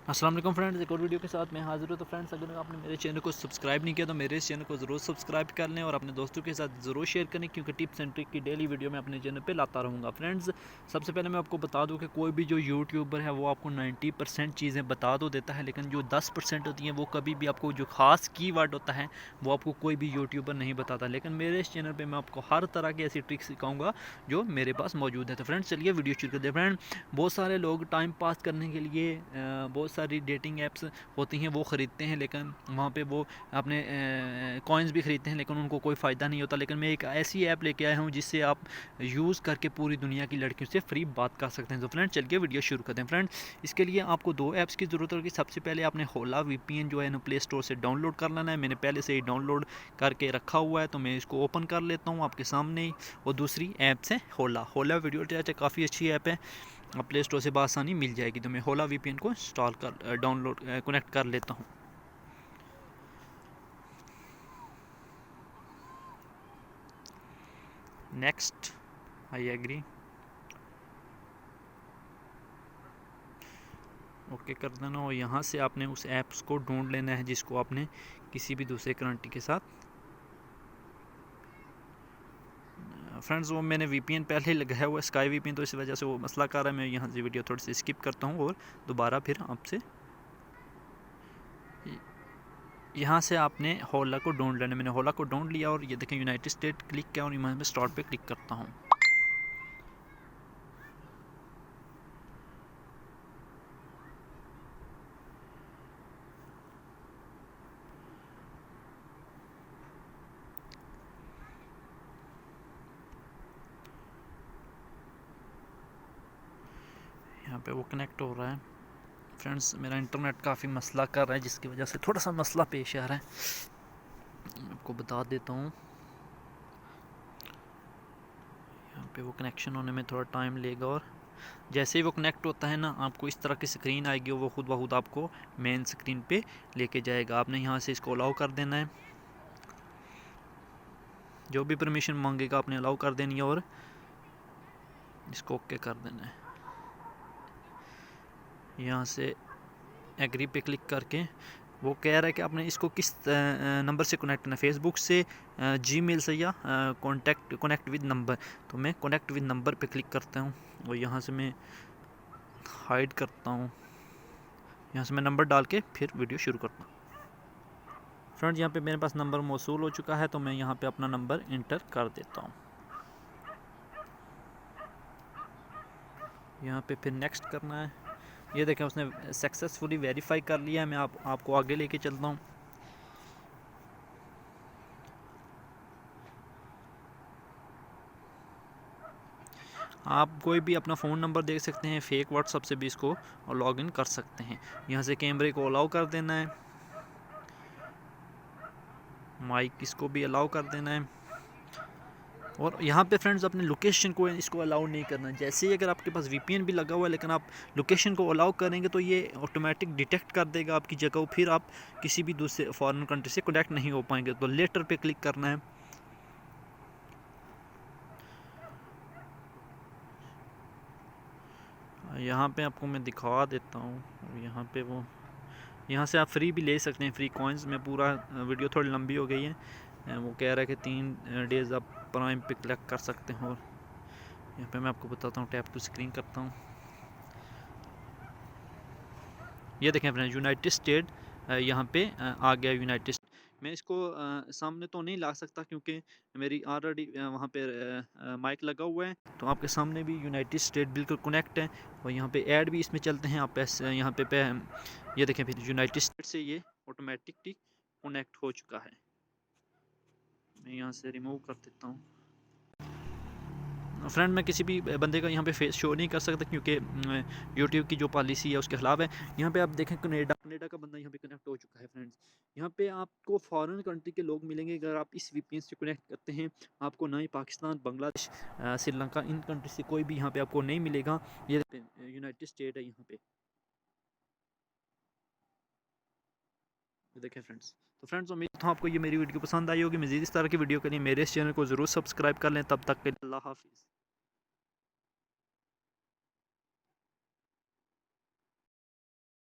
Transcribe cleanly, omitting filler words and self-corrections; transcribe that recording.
अस्सलाम वालेकुम फ्रेंड्स, एक और वीडियो के साथ मैं हाज़िर हूँ। तो फ्रेंड्स, अगर आपने मेरे चैनल को सब्सक्राइब नहीं किया तो मेरे इस चैनल को ज़रूर सब्सक्राइब कर लें और अपने दोस्तों के साथ ज़रूर शेयर करें, क्योंकि टिप्स एंड ट्रिक की डेली वीडियो मैं अपने चैनल पे लाता रहूँगा। फ्रेंड्स, सबसे पहले मैं आपको बता दूँ कि कोई भी जो यूट्यूबर है वो आपको 90% चीज़ें बता तो देता है, लेकिन जो 10% होती हैं वो कभी भी आपको जो खास कीवर्ड होता है वो आपको कोई भी यूट्यूबर नहीं बताता। लेकिन मेरे इस चैनल पर मैं आपको हर तरह की ऐसी ट्रिक्स सिखाऊँगा जो मेरे पास मौजूद है। तो फ्रेंड्स, चलिए वीडियो शुरू करते हैं। फ्रेंड, बहुत सारे लोग टाइम पास करने के लिए बहुत सारी डेटिंग ऐप्स होती हैं वो ख़रीदते हैं, लेकिन वहाँ पे वो अपने कॉइन्स भी ख़रीदते हैं, लेकिन उनको कोई फ़ायदा नहीं होता। लेकिन मैं एक ऐसी ऐप लेके आया हूँ जिससे आप यूज़ करके पूरी दुनिया की लड़कियों से फ्री बात कर सकते हैं। तो फ्रेंड, चलिए वीडियो शुरू करते हैं। फ्रेंड, इसके लिए आपको दो ऐप्स की ज़रूरत होगी। सबसे पहले आपने होला वीपीएन जो है ना प्ले स्टोर से डाउनलोड कर लेना है। मैंने पहले से ही डाउनलोड करके रखा हुआ है, तो मैं इसको ओपन कर लेता हूँ आपके सामने ही। और दूसरी ऐप्स है होला वीडियो चाचा, काफ़ी अच्छी ऐप है, प्ले स्टोर से बआसानी मिल जाएगी। तो मैं होला वीपीएन को इंस्टॉल कर डाउनलोड कनेक्ट कर लेता हूँ। नेक्स्ट, आई एग्री, ओके कर देना। और यहाँ से आपने उस ऐप्स को ढूंढ लेना है जिसको आपने किसी भी दूसरे कंट्री के साथ। फ्रेंड्स, वो मैंने वीपीएन पहले ही लगाया हुआ है, स्काई वीपीएन, तो इस वजह से वो मसला कर रहा है। मैं यहाँ से वीडियो थोड़ी सी स्किप करता हूँ और दोबारा फिर आपसे यहाँ से आपने होला को ढूंढ लेना। मैंने होला को ढूंढ लिया और ये देखें यूनाइटेड स्टेट क्लिक किया और यहाँ पे स्टार्ट पे क्लिक करता हूँ। यहाँ पे वो कनेक्ट हो रहा है। फ्रेंड्स, मेरा इंटरनेट काफ़ी मसला कर रहा है, जिसकी वजह से थोड़ा सा मसला पेश आ रहा है। आपको बता देता हूँ, यहाँ पे वो कनेक्शन होने में थोड़ा टाइम लेगा और जैसे ही वो कनेक्ट होता है ना, आपको इस तरह की स्क्रीन आएगी और वो खुद ब खुद आपको मेन स्क्रीन पे लेके जाएगा। आपने यहाँ से इसको अलाउ कर देना है, जो भी परमिशन मांगेगा आपने अलाउ कर देनी है और इसको ओके कर देना है। यहाँ से एग्री पे क्लिक करके वो कह रहा है कि आपने इसको किस नंबर से कनेक्ट करना है, फेसबुक से, जीमेल से या कनेक्ट विद नंबर। तो मैं कनेक्ट विद नंबर पे क्लिक करता हूँ और यहाँ से मैं हाइड करता हूँ। यहाँ से मैं नंबर डाल के फिर वीडियो शुरू करता हूँ। फ्रेंड्स, यहाँ पे मेरे पास नंबर मौसूल हो चुका है, तो मैं यहाँ पे अपना नंबर इंटर कर देता हूँ। यहाँ पे फिर नेक्स्ट करना है। ये देखें, उसने सक्सेसफुली वेरीफाई कर लिया है। मैं आपको आगे लेके चलता हूँ। आप कोई भी अपना फ़ोन नंबर देख सकते हैं, फेक व्हाट्सअप से भी इसको लॉगिन कर सकते हैं। यहाँ से कैमरे को अलाउ कर देना है, माइक इसको भी अलाउ कर देना है। और यहाँ पे फ्रेंड्स, अपने लोकेशन को इसको अलाउ नहीं करना। जैसे ही अगर आपके पास वीपीएन भी लगा हुआ है लेकिन आप लोकेशन को अलाउ करेंगे तो ये ऑटोमेटिक डिटेक्ट कर देगा आपकी जगह, फिर आप किसी भी दूसरे फॉरेन कंट्री से कनेक्ट नहीं हो पाएंगे। तो लेटर पे क्लिक करना है। यहाँ पे आपको मैं दिखा देता हूँ। यहाँ पे वो, यहाँ से आप फ्री भी ले सकते हैं, फ्री कॉइन्स में। पूरा वीडियो थोड़ी लंबी हो गई है। वो कह रहा है कि 3 डेज़ आप प्राइम पे कलेक्ट कर सकते हो। और यहाँ पे मैं आपको बताता हूँ, टैप टू स्क्रीन करता हूँ। ये देखें फ्रेंड्स, यूनाइटेड स्टेट यहाँ पे आ गया यूनाइटेड। मैं इसको सामने तो नहीं ला सकता क्योंकि मेरी ऑलरेडी वहाँ पे माइक लगा हुआ है। तो आपके सामने भी यूनाइटेड स्टेट बिल्कुल कनेक्ट है और यहाँ पे ऐड भी इसमें चलते हैं। आप यहाँ पे ये देखें, फिर यूनाइटेड स्टेट से ये ऑटोमेटिकली कनेक्ट हो चुका है। मैं यहाँ से रिमूव कर देता हूँ। फ्रेंड, मैं किसी भी बंदे का यहाँ पे फेस शो नहीं कर सकता क्योंकि यूट्यूब की जो पॉलिसी है उसके खिलाफ है। यहाँ पे आप देखें, कनाडा का बंदा यहाँ पे कनेक्ट हो चुका है। फ्रेंड्स, यहाँ पे आपको फॉरेन कंट्री के लोग मिलेंगे अगर आप इस वीपीएन से कनेक्ट करते हैं। आपको ना ही पाकिस्तान, बांग्लादेश, श्रीलंका, इन कंट्री से कोई भी यहाँ पे आपको नहीं मिलेगा। ये यूनाइटेड स्टेट है यहाँ पे, देखें फ्रेंड्स। तो फ्रेंड्स, उम्मीद तो आपको ये मेरी वीडियो पसंद आई होगी। मज़ीद इस तरह की वीडियो के लिए मेरे इस चैनल को ज़रूर सब्सक्राइब कर लें। तब तक के लिए अल्लाह हाफिज़।